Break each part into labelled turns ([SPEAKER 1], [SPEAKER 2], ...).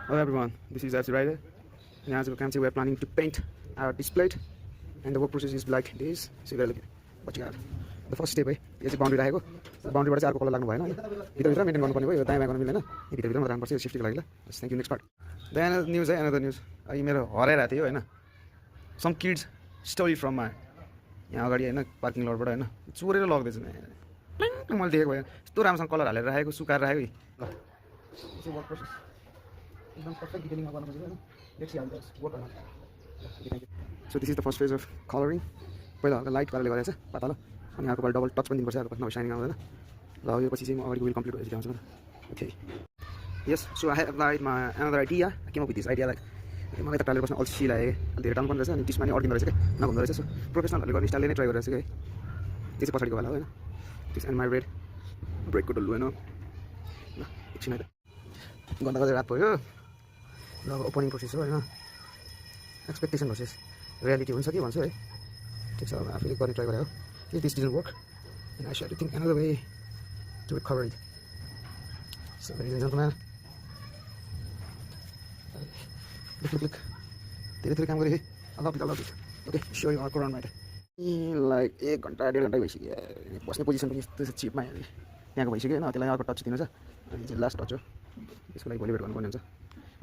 [SPEAKER 1] Hello everyone, this is FC Rider, and as you can see we are planning to paint our display and the work process is like this. See look what you got. The first step है यो चाहिँ boundary राखेको बाउन्ड्रीबाट चाहिँ अर्को colour लाग्नु भएन हैन भित्र मेन्टेन गर्नुपर्ने भयो यो दायाँ बायाँ गर्न मिल्दैन यो भित्र मात्र राख्नुपर्छ यो सेफ्टीको लागि ल thank you next part the another news है अनदर न्यूज अहिले मेरो हराइरहेको थियो हैन some kids story from my यहाँ अगाडि हैन पार्किङ लटबाट हैन चोरेर लग्दैछ मैले देखेको भए यस्तो राम्रोसँग कलर हालेर राखेको सुकाएर राखेको ल यसो वर्क प्रोसेस एकदम पर्फेक्ट डिटेलिङमा गर्न खोजेको हैन let's see how this work on so this is the first phase of colouring पहिला हल्का लाइट पाराले गरेको छ पातलो अनि अर्को डबल टच पनि दिनुपर्छ अर्को नभए साइनिङ आउँदैन ल यो पछि चाहिँ म अगाडिको विल कम्प्लिट भएपछि देखाउँछु ल okay yes so I have like my another idea I came up with this idea like मलाई त टालेर बस्न अल्छी लाग्यो अलि धेरै टाल्नु पर्ने रहेछ अनि टिस्टमा नि अड्किँदो रहेछ क्या नभन्दो रहेछ सो प्रोफेसनलहरूले गर्ने स्टाइलले नै ट्राई गरिरहेको छु क्या त्यो चाहिँ पछाडिको वाला हो होइन दिस एन्ड माई रेड ब्रेकको डल्लु होइन ल एकछिन अहिले गर्दा गर्दै रात भयो ल ओपनिङ प्रोसेस हो होइन एक्सपेक्टेसन भर्सेस रियालिटी हुन्छ कि भन्छु है ठिक छ अब आफूले गर्ने ट्राई गरेको if this didn't work then I should think another way to recover it. So ladies and gentlemen, look धेरै काम गरेँ I love it okay show you अर्को राउन्ड लाइक 1 घन्टा 1.5 घन्टा भइसक्यो बस्ने पोजिसन पनि यस्तो चिपमा यहाँको भइसक्यो होइन त्यसलाई अर्को टच दिनु छ अनि चाहिँ लास्ट टच हो त्यसको लागि भोलि भेट गर्नुपर्ने हुन्छ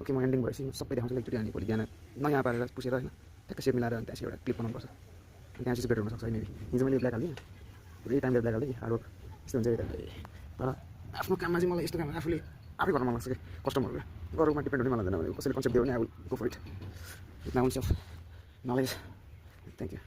[SPEAKER 1] ओके म एन्डिङ भएपछि सबै देखाउँछु एकचोटि अनि भोलि बिहान नयाँ पारेर पुसेर होइन ठ्याक्क सेप मिलाएर अनि त्यहाँपछि एउटा क्लिप बनाउनुपर्छ त्यहाँ चाहिँ बेटर हुनसक्छ मेबी हिजो मैले ब्ल्याक हालेँ पुरै टाइमले ब्ल्याक हालेँ हार्डवर्क यस्तो हुन्छ तर आफ्नो काममा चाहिँ मलाई यस्तो काम आफूले आफै गर्न मन लाग्छ कि कस्टमरहरू गरौँमा डिपेन्ड हुने मलाई हुँदैन कसैले कन्सेप्ट दियो भने I will go for it with my own self knowledge thank you